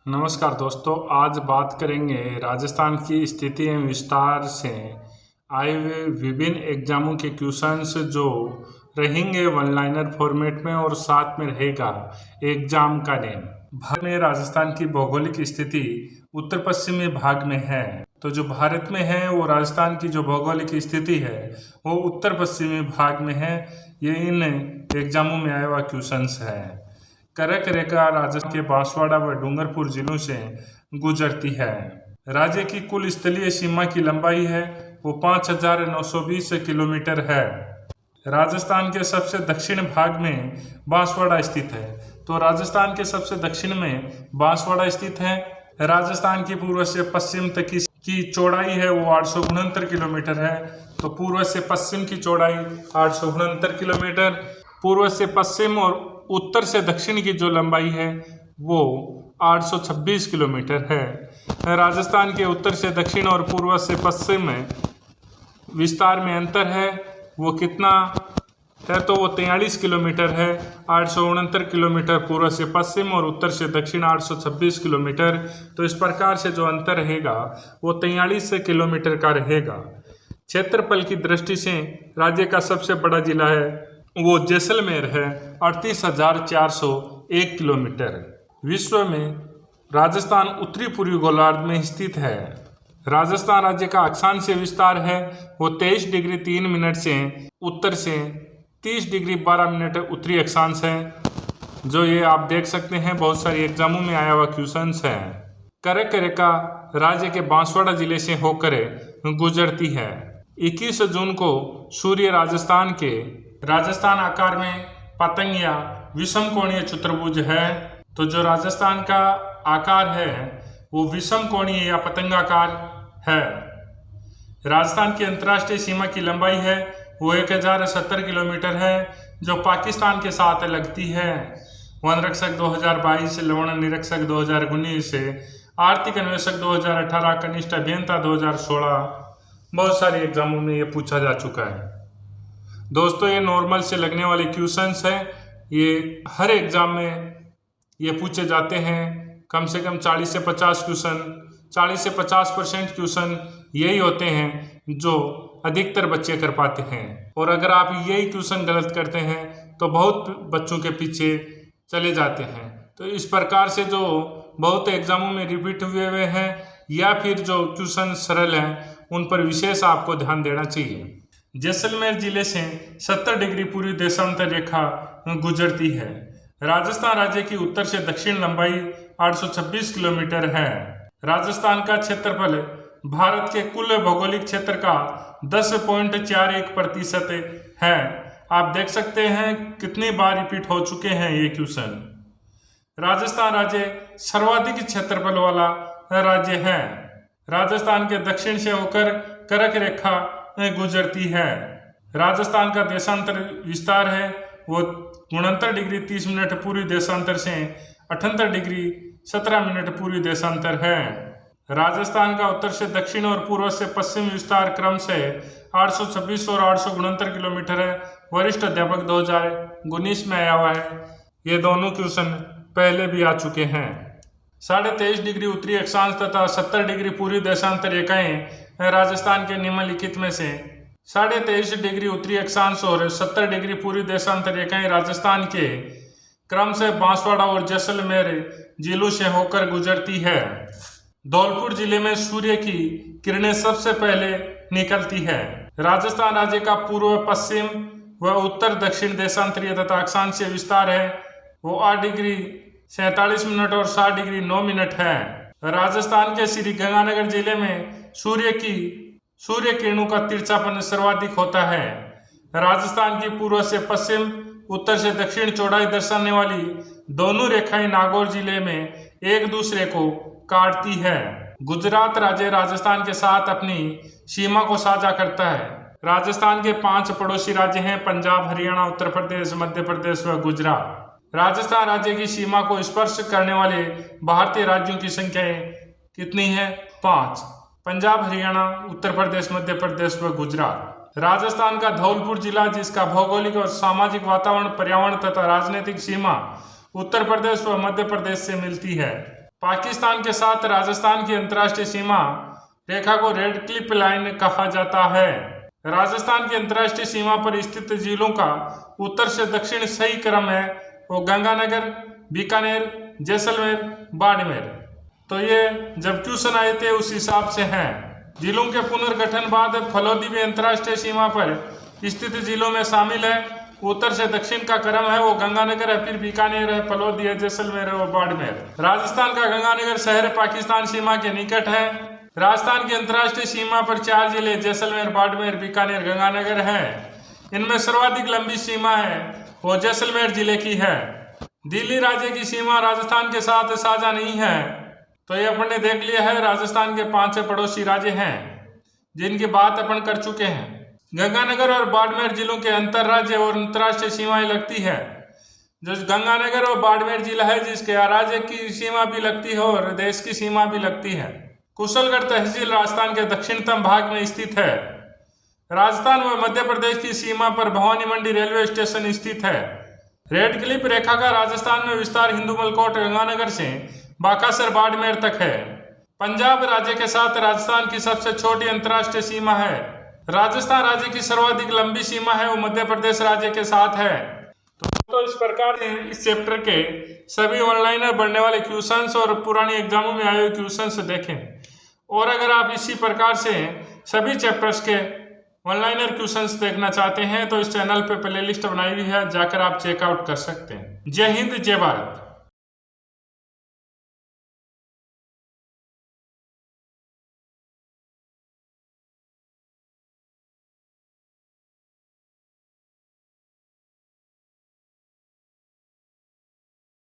नमस्कार दोस्तों, आज बात करेंगे राजस्थान की स्थिति एवं विस्तार से आए हुए विभिन्न एग्जामों के क्वेश्चंस जो रहेंगे वन लाइनर फॉर्मेट में और साथ में रहेगा एग्जाम का नेम। भारत में राजस्थान की भौगोलिक स्थिति उत्तर पश्चिमी भाग में है। तो जो भारत में है वो राजस्थान की जो भौगोलिक स्थिति है वो उत्तर पश्चिमी भाग में है। ये इन एग्जामों में आया हुआ क्वेश्चंस है। कर्क रेखा राजस्थान के बांसवाड़ा व डूंगरपुर जिलों से गुजरती है। राज्य की कुल स्थलीय सीमा की लंबाई है वो 5,920 किलोमीटर है। राजस्थान के सबसे दक्षिण भाग में बांसवाड़ा स्थित है। तो राजस्थान के सबसे दक्षिण में बांसवाड़ा स्थित है। राजस्थान की पूर्व से पश्चिम तक की चौड़ाई है वो 869 किलोमीटर है। तो पूर्व से पश्चिम की चौड़ाई 869 किलोमीटर। पूर्व से पश्चिम और उत्तर से दक्षिण की जो लंबाई है वो 826 किलोमीटर है। राजस्थान के उत्तर से दक्षिण और पूर्व से पश्चिम में विस्तार में अंतर है वो कितना है, तो वो 43 किलोमीटर है। 869 किलोमीटर पूर्व से पश्चिम और उत्तर से दक्षिण 826 किलोमीटर। तो इस प्रकार से जो अंतर रहेगा वो 43 किलोमीटर का रहेगा। क्षेत्रफल की दृष्टि से राज्य का सबसे बड़ा जिला है वो जैसलमेर है, 38,401 किलोमीटर। विश्व में राजस्थान उत्तरी पूर्वी गोलार्ध में स्थित है। राजस्थान राज्य का अक्षांशीय विस्तार है वो 23 डिग्री 3 मिनट से उत्तर से 30 डिग्री 12 मिनट उत्तरी अक्षांश है। जो ये आप देख सकते हैं बहुत सारी एग्जामों में आया हुआ क्वेश्चंस है। कर्क रेखा राज्य के बांसवाड़ा जिले से होकर गुजरती है। 21 जून को सूर्य राजस्थान आकार में पतंग या विषम कोणीय चतुर्भुज है। तो जो राजस्थान का आकार है वो विषम कोणीय या पतंगाकार है। राजस्थान की अंतर्राष्ट्रीय सीमा की लंबाई है वो 1070 किलोमीटर है, जो पाकिस्तान के साथ लगती है। वन रक्षक 2022, लवण निरीक्षक 2019, आर्थिक अन्वेषक 2018, कनिष्ठ अभियंता 2016। बहुत सारे एग्जामों में ये पूछा जा चुका है। दोस्तों ये नॉर्मल से लगने वाले क्वेश्चंस हैं। ये हर एग्जाम में ये पूछे जाते हैं। कम से कम 40 से 50 क्वेश्चन, 40 से 50% क्वेश्चन यही होते हैं जो अधिकतर बच्चे कर पाते हैं। और अगर आप यही क्वेश्चन गलत करते हैं तो बहुत बच्चों के पीछे चले जाते हैं। तो इस प्रकार से जो बहुत एग्जामों में रिपीट हुए हैं या फिर जो क्वेश्चन सरल हैं उन पर विशेष आपको ध्यान देना चाहिए। जैसलमेर जिले से 70 डिग्री पूर्वी देशांतर रेखा गुजरती है। राजस्थान राज्य की उत्तर से दक्षिण लंबाई 826 किलोमीटर है। राजस्थान का क्षेत्रफल भारत के कुल भौगोलिक क्षेत्र का 10.41% है। आप देख सकते हैं कितनी बार रिपीट हो चुके हैं ये क्वेश्चन। राजस्थान राज्य सर्वाधिक क्षेत्रफल वाला राज्य है। राजस्थान के दक्षिण से होकर कर्क रेखा गुजरती है। राजस्थान का देशांतर विस्तार है वो 69 डिग्री 30 मिनट पूर्वी देशांतर से 78 डिग्री 17 मिनट पूर्वी देशांतर है। राजस्थान का उत्तर से दक्षिण और पूर्व से पश्चिम विस्तार क्रम से 826 और 869 किलोमीटर है। वरिष्ठ अध्यापक 2019 में आया हुआ है। ये दोनों क्वेश्चन पहले भी आ चुके हैं। 23.5 डिग्री उत्तरी अक्षांश तथा 70 डिग्री पूर्वी देशांतर रेखाएं राजस्थान के निम्नलिखित में से 23.5 डिग्री उत्तरी अक्षांश और 70 डिग्री पूर्वी देशांतर रेखाएं राजस्थान के क्रम से बांसवाड़ा और जैसलमेर जिलों से होकर गुजरती है। धौलपुर जिले में सूर्य की किरणें सबसे पहले निकलती है। राजस्थान राज्य का पूर्व पश्चिम व उत्तर दक्षिण देशांतरीय तथा अक्षांशीय विस्तार है वो 8 डिग्री 47 मिनट और 60 डिग्री 9 मिनट है। राजस्थान के श्री गंगानगर जिले में सूर्य किरणों का तिरछापन सर्वाधिक होता है। राजस्थान की पूर्व से पश्चिम, उत्तर से दक्षिण चौड़ाई दर्शाने वाली दोनों रेखाएं नागौर जिले में एक दूसरे को काटती है। गुजरात राज्य राजस्थान के साथ अपनी सीमा को साझा करता है। राजस्थान के 5 पड़ोसी राज्य हैं पंजाब, हरियाणा, उत्तर प्रदेश, मध्य प्रदेश व गुजरात। राजस्थान राज्य की सीमा को स्पर्श करने वाले भारतीय राज्यों की संख्या कितनी है? 5। पंजाब, हरियाणा, उत्तर प्रदेश, मध्य प्रदेश व गुजरात। राजस्थान का धौलपुर जिला, जिसका भौगोलिक और सामाजिक वातावरण, पर्यावरण तथा राजनीतिक सीमा उत्तर प्रदेश व मध्य प्रदेश से मिलती है। पाकिस्तान के साथ राजस्थान की अंतर्राष्ट्रीय सीमा रेखा को रेड क्लिफ लाइन कहा जाता है। राजस्थान की अंतर्राष्ट्रीय सीमा पर स्थित जिलों का उत्तर से दक्षिण सही क्रम है वो गंगानगर, बीकानेर, जैसलमेर, बाड़मेर। तो ये जब क्वेश्चन आए थे उस हिसाब से हैं। जिलों के पुनर्गठन बाद फलोदी भी अंतर्राष्ट्रीय सीमा पर स्थित जिलों में शामिल है। उत्तर से दक्षिण का क्रम है वो गंगानगर है, फिर बीकानेर है, फलोदी है, जैसलमेर है और बाड़मेर। राजस्थान का गंगानगर शहर पाकिस्तान सीमा के निकट है। राजस्थान की अंतर्राष्ट्रीय सीमा पर 4 जिले जैसलमेर, बाड़मेर, बीकानेर, गंगानगर है। इनमें सर्वाधिक लंबी सीमा है वो जैसलमेर जिले की है। दिल्ली राज्य की सीमा राजस्थान के साथ साझा नहीं है। तो ये अपन ने देख लिया है। राजस्थान के 5 पड़ोसी राज्य हैं जिनकी बात अपन कर चुके हैं। गंगानगर और बाड़मेर जिलों के अंतर राज्य और अंतर्राष्ट्रीय सीमाएं लगती है। जो गंगानगर और बाड़मेर जिला है जिसके राज्य की सीमा भी लगती है और देश की सीमा भी लगती है। कुशलगढ़ तहसील राजस्थान के दक्षिणतम भाग में स्थित है। राजस्थान व मध्य प्रदेश की सीमा पर भवानी मंडी रेलवे स्टेशन स्थित है। रेड क्लिफ रेखा का राजस्थान में विस्तार हिंदुमलकोट गंगानगर से बाकासर बाड़मेर तक है। पंजाब राज्य के साथ राजस्थान की सबसे छोटी अंतर्राष्ट्रीय सीमा है। राजस्थान राज्य की सर्वाधिक लंबी सीमा है वो मध्य प्रदेश राज्य के साथ है। तो इस प्रकार से इस चैप्टर के सभी ऑनलाइन और बढ़ने वाले क्वेश्चंस और पुरानी एग्जामों में आए हुए क्वेश्चंस देखें। और अगर आप इसी प्रकार से सभी चैप्टर्स के ऑनलाइनर क्वेश्चंस देखना चाहते हैं तो इस चैनल पे प्लेलिस्ट बनाई हुई है, जाकर आप चेकआउट कर सकते हैं। जय हिंद, जय भारत।